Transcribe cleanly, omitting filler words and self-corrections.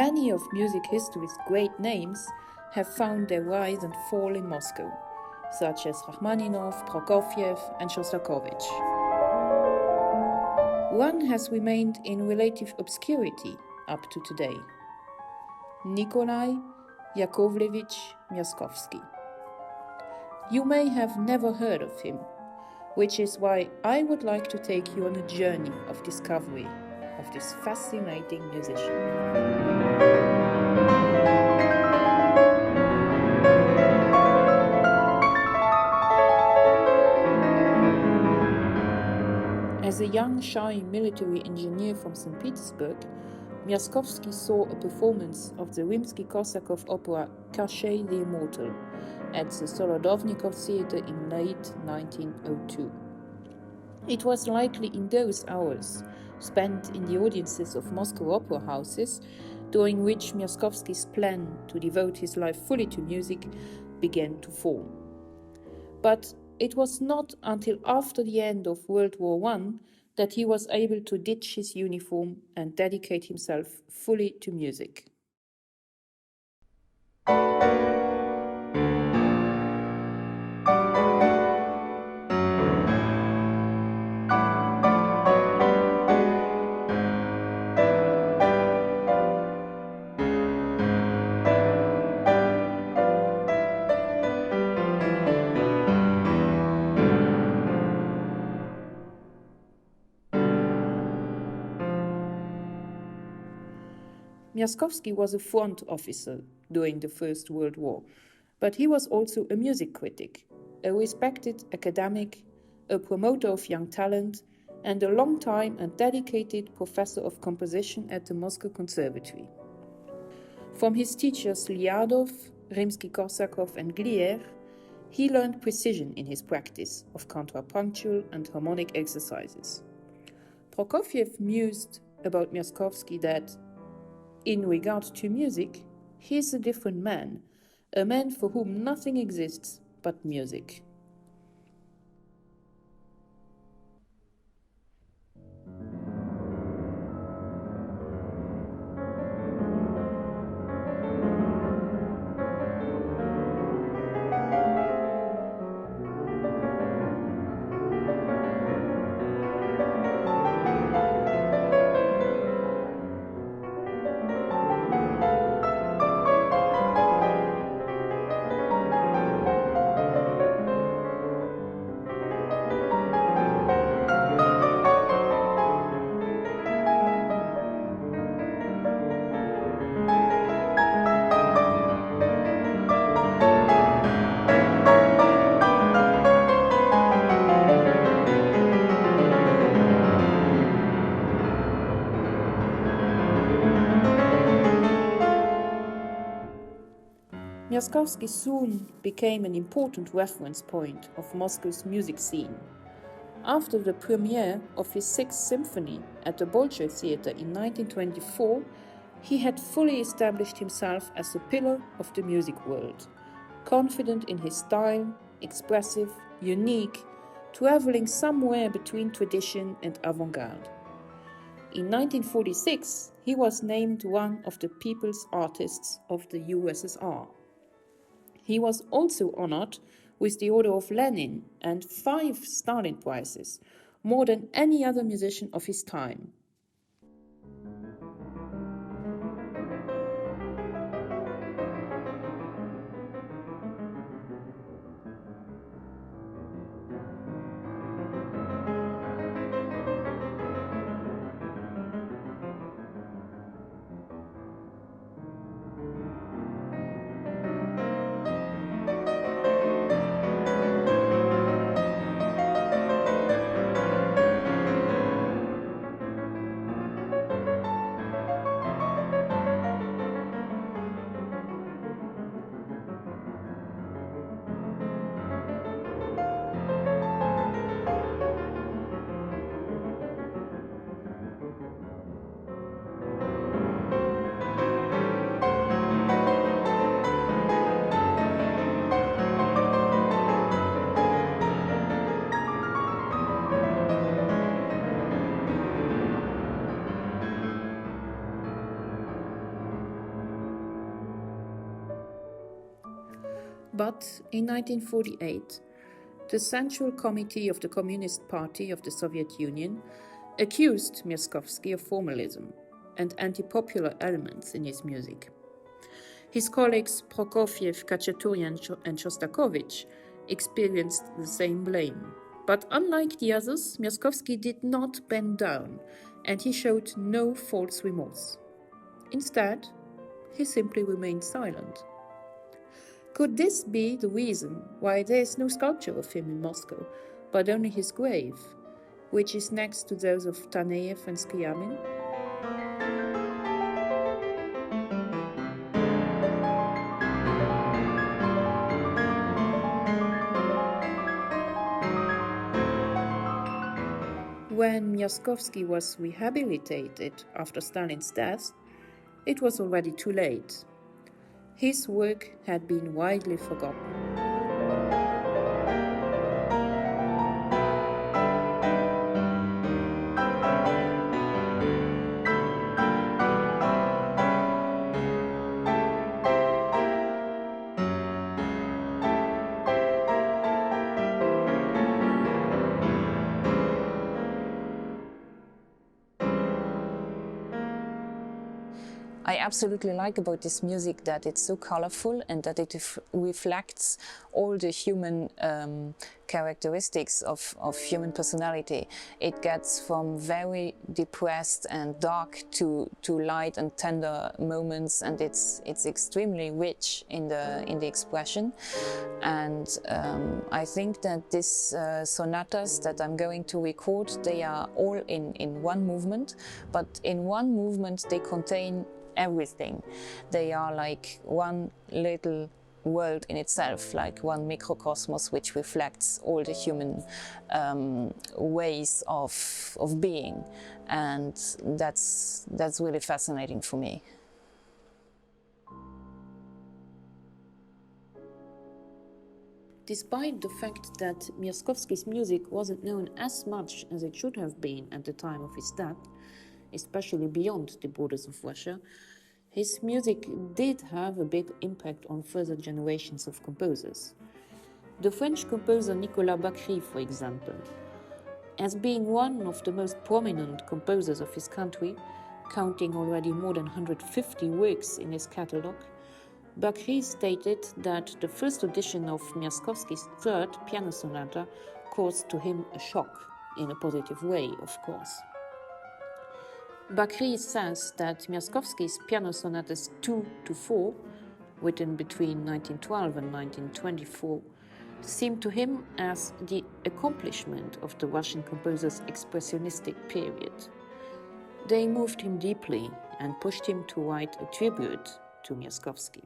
Many of music history's great names have found their rise and fall in Moscow, such as Rachmaninoff, Prokofiev, and Shostakovich. One has remained in relative obscurity up to today: Nikolai Yakovlevich Miaskovsky. You may have never heard of him, which is why I would like to take you on a journey of discovery of this fascinating musician. As a young, shy military engineer from St. Petersburg, Miaskovsky saw a performance of the Rimsky-Korsakov opera Cachet the Immortal at the Solodovnikov Theatre in late 1902. It was likely in those hours, spent in the audiences of Moscow opera houses, during which Miaskovsky's plan to devote his life fully to music began to form. But it was not until after the end of World War I that he was able to ditch his uniform and dedicate himself fully to music. Miaskovsky was a front officer during the First World War, but he was also a music critic, a respected academic, a promoter of young talent, and a long-time and dedicated professor of composition at the Moscow Conservatory. From his teachers Lyadov, Rimsky-Korsakov, and Weyer, he learned precision in his practice of contrapunctual and harmonic exercises. Prokofiev mused about Miaskovsky that, in regard to music, he is a different man, a man for whom nothing exists but music. Miaskovsky soon became an important reference point of Moscow's music scene. After the premiere of his Sixth Symphony at the Bolshoi Theatre in 1924, he had fully established himself as a pillar of the music world, confident in his style, expressive, unique, traveling somewhere between tradition and avant-garde. In 1946, he was named one of the People's Artists of the USSR. He was also honored with the Order of Lenin and 5 Stalin Prizes, more than any other musician of his time. But in 1948, the Central Committee of the Communist Party of the Soviet Union accused Miaskovsky of formalism and anti-popular elements in his music. His colleagues Prokofiev, Khachaturian, and Shostakovich experienced the same blame. But unlike the others, Miaskovsky did not bend down, and he showed no false remorse. Instead, he simply remained silent. Could this be the reason why there is no sculpture of him in Moscow, but only his grave, which is next to those of Taneyev and Skryamin? When Miaskovsky was rehabilitated after Stalin's death, it was already too late. His work had been widely forgotten. I absolutely like about this music that it's so colorful and that it reflects all the human characteristics of human personality. It gets from very depressed and dark to light and tender moments, and it's extremely rich in the expression. And I think that these sonatas that I'm going to record, they are all in one movement, but in one movement they contain everything. They are like one little world in itself, like one microcosmos which reflects all the human ways of being, and that's really fascinating for me. Despite the fact that Miaskovsky's music wasn't known as much as it should have been at the time of his death, especially beyond the borders of Russia, his music did have a big impact on further generations of composers. The French composer Nikolai, for example, as being one of the most prominent composers of his country, counting already more than 150 works in his catalogue, Bakri stated that the first audition of Miaskovsky's third piano sonata caused to him a shock, in a positive way, of course. Bakri says that Miaskovsky's piano sonatas 2 to 4, written between 1912 and 1924, seemed to him as the accomplishment of the Russian composer's expressionistic period. They moved him deeply and pushed him to write a tribute to Miaskovsky.